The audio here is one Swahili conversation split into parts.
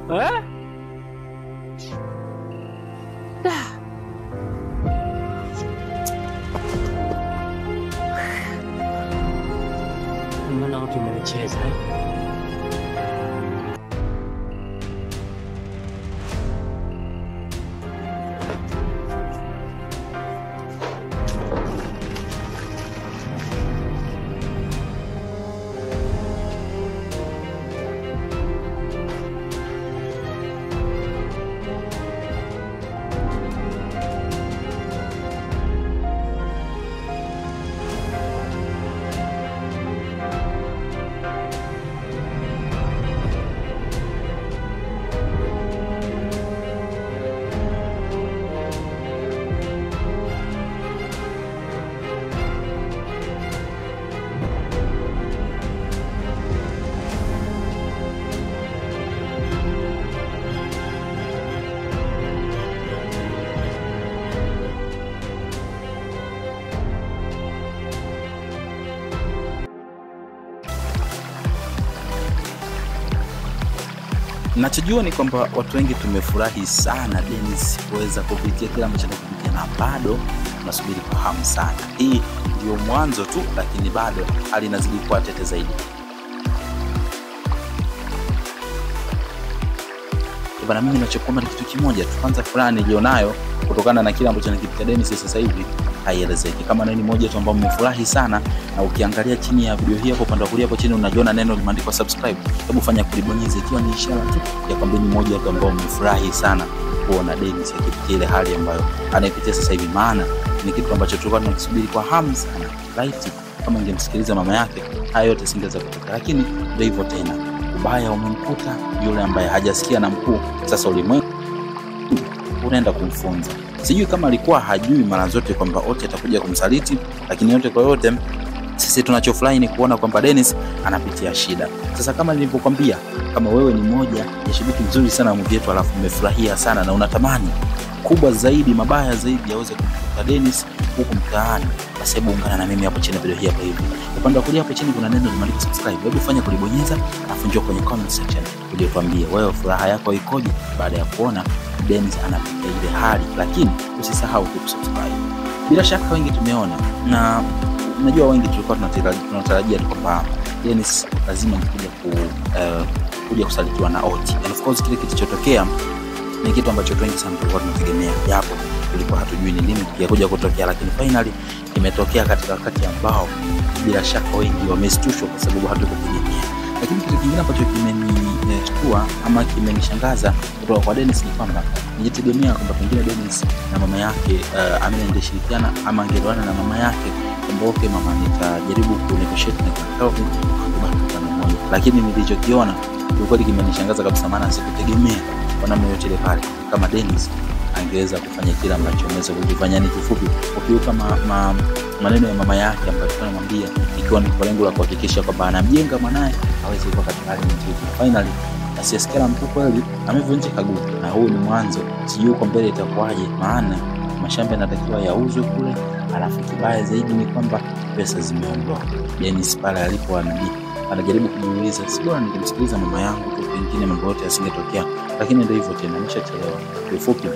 Mbona watu wamecheza? Nachojua ni kwamba watu wengi tumefurahi sana Dennis kuweza kupitia kila ambacho anakipitia, na bado tunasubiri kwa hamu sana. Hii ndio mwanzo tu, lakini bado hali inazidi kuwa tete zaidi. Bana, mimi ninachokuomba ni kitu kimoja tu. Kwanza furaha nilionayo kutokana na kila ambacho anakipitia Dennis sasa hivi haielezeki. Kama nini moja tu ambao mmefurahi sana, na ukiangalia chini ya video hii hapo upande wa kulia hapo chini unajiona neno limeandikwa subscribe. Hebu fanya kulibonyeza, ikiwa ni ishara tu ya kwamba ni moja tu ambao mmefurahi sana kuona Dennis akipitia ile hali ambayo anaipitia sasa hivi, maana ni kitu ambacho tulikuwa tunakisubiri kwa hamu sana. Right, kama ingemsikiliza mama yake haya yote singeweza kutokea, lakini ndio hivyo tena. Ubaya umemkuta yule ambaye hajasikia na mkuu. Sasa ulimwengu unaenda kumfunza. Sijui kama alikuwa hajui mara zote kwamba Oti atakuja kumsaliti, lakini yote kwa yote sisi tunachofurahi ni kuona kwamba Dennis anapitia shida. Sasa kama nilivyokuambia, kama wewe ni moja ya shabiki mzuri sana wa movie yetu, alafu umefurahia sana na unatamani kubwa zaidi, mabaya zaidi yaweze kumkuta Dennis huko mtaani, basi hebu ungana na mimi hapo chini video hii hapa hivi. Upande wa kulia hapo chini kuna neno limeandikwa subscribe. Hebu fanya kulibonyeza, alafu njoo kwenye comment section uje tuambie wewe furaha yako ikoje baada ya kuona Dennis anapitia ile hali, lakini usisahau kusubscribe. Bila shaka wengi tumeona, na najua wengi tulikuwa tunatarajia kwamba Dennis lazima kuja kusalitiwa na Oti. And of course kile kilichotokea ni kitu ambacho wengi sana tulikuwa tunategemea, japo tulikuwa hatujui ni lini kitakuja kutokea, lakini finally imetokea katika wakati ambao bila shaka wengi wameshtushwa kwa sababu hatukutegemea. Lakini kitu kingine ambacho kimenishtua ama kimenishangaza kutoka kwa Dennis ni kwamba nilitegemea kwamba pengine Dennis na mama yake angeshirikiana ama angeelewana na mama yake, kwamba mama nitajaribu kunegotiate na Calvin kwa mmoja. Lakini nilichokiona kilikuwa kimenishangaza kabisa, maana sikutegemea kwa namna yote ile pale kama Dennis angeweza kufanya kile ambacho ameweza kufanya. Ni kifupi ukiuka maneno ya mama yake ambayo anamwambia, ikiwa ni kwa lengo la kuhakikisha kwamba anamjenga mwanae aweze kuwa katika hali nzuri. Finally asiyesikia mkuu kweli amevunjika guu, na huu ni mwanzo. Sijui kwa mbele itakuwaje, maana mashamba yanatakiwa yauzwe kule, alafu kibaya zaidi ni kwamba pesa zimeondoka. Dennis pale alipo anajaribu kujiuliza, si bora ningemsikiliza mama yangu tu, pengine mambo yote yasingetokea. Lakini ndio hivyo tena, ameshachelewa. Kwa ufupi,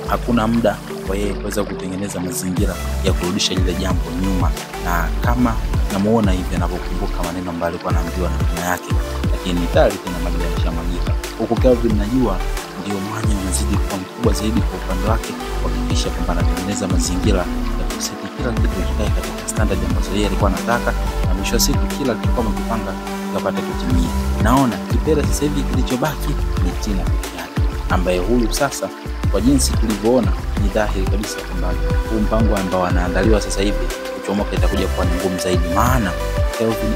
hakuna muda kwa yeye kuweza kutengeneza mazingira ya kurudisha ile jambo nyuma, na kama namuona hivi anapokumbuka maneno ambayo alikuwa anaambiwa na mama yake, lakini tayari tena maji yameshamwagika. Huko Calvin najua ndio mwanya unazidi kuwa mkubwa zaidi kwa upande wake, kuhakikisha kwamba anatengeneza mazingira ya kuseti kila kitu kikae katika standard ambazo yeye alikuwa anataka, na mwisho wa siku kila kitu kama kipanga kapata kutimia. Naona kipera sasa hivi kilichobaki ni Tina pekee yake, ambaye huyu sasa kwa jinsi tulivyoona ni dhahiri kabisa kwamba huu mpango ambao anaandaliwa sasa hivi kuchomoka itakuja kuwa ngumu zaidi, maana Calvin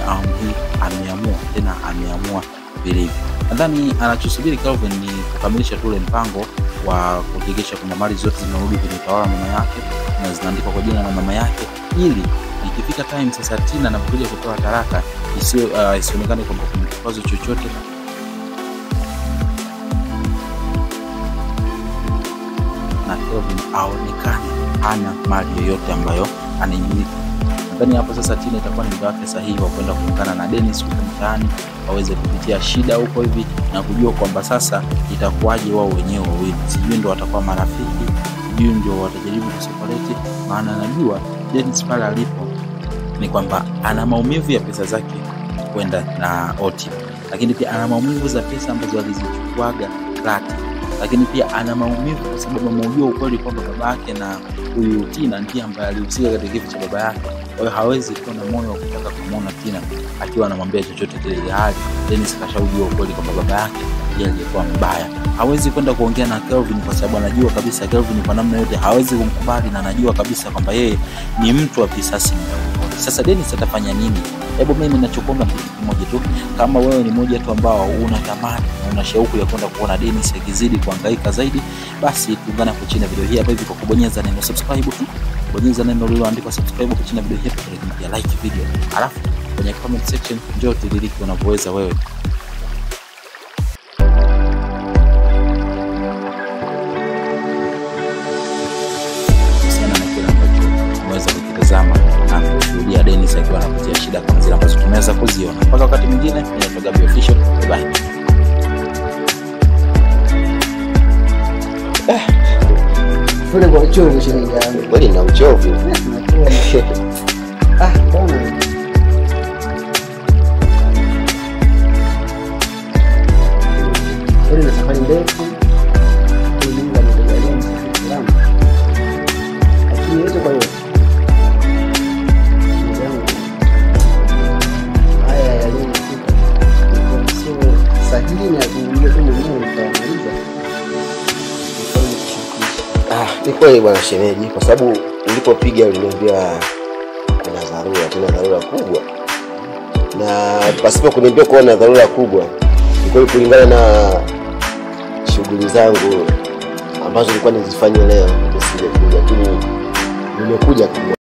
ameamua vilivyo. Nadhani anachosubiri Calvin ni kukamilisha tu ule mpango wa kuhakikisha kwamba mali zote zinarudi kwenye utawala mama yake na zinaandikwa kwa jina la mama yake, ili ikifika time sasa Tina anapokuja kutoa talaka isionekane kwamba kuna kikwazo chochote na Calvin aonekane hana mali yoyote ambayo anaimiliki. Ndani hapo sasa Tina itakuwa ni muda wake sahihi wa kwenda kuungana na Dennis huko mtaani, waweze kupitia shida huko hivi na kujua kwamba sasa itakuwaje wao wenyewe wawili. Sijui ndio watakuwa marafiki, sijui ndio watajaribu kuseparate, maana najua Dennis pale alipo ni kwamba ana maumivu ya pesa zake kwenda na Oti, lakini pia ana maumivu za pesa ambazo alizichukuaga Lati, lakini pia ana maumivu kwa sababu ameujua ukweli kwamba babake na huyu Tina ndiye ambaye alihusika katika kifo cha baba yake. Kwa hiyo hawezi kuwa na moyo wa kutaka kumuona Tina akiwa anamwambia chochote kile, hali Dennis kashaujua ukweli kwamba baba yake ndiye aliyekuwa mbaya. Hawezi kwenda kuongea na Kelvin kwa sababu anajua kabisa Kelvin kwa namna yote hawezi kumkubali, na anajua kabisa kwamba yeye ni mtu wa visasi. Sasa Dennis atafanya nini? Hebu mimi ninachokuomba kitu kimoja tu, kama wewe ni mmoja tu ambao unatamani na una shauku ya kwenda kuona Dennis akizidi kuhangaika zaidi, basi tuungane hapo chini ya video hii hapa hivi kwa kubonyeza neno subscribe tu. Bonyeza neno lililoandikwa subscribe hapo chini ya video hii, pia like video. Alafu kwenye comment section njoo tudiriki unavyoweza wewe. Unaweza kutazama na kushuhudia Dennis akiwa anapitia shida kama zile ambazo tumeweza kuziona. Mpaka wakati mwingine, ni Gabi Official. Bye. Fule kwa uchovu shilingi yangu. Kweli na uchovu. Bwana. Kweli na safari ndefu. Kulinga na kujalia msalama. Lakini yote kwa yote. Haya yaliyofika. Sio sahihi na kuingia tu mwenyewe utamaliza. Ni kweli bwana shemeji, kwa sababu nilipopiga uliniambia kuna dharura kubwa, na pasipo kuniambia kuna dharura kubwa, ni kweli kulingana na shughuli zangu ambazo nilikuwa nizifanye leo nisije kuja, lakini nimekuja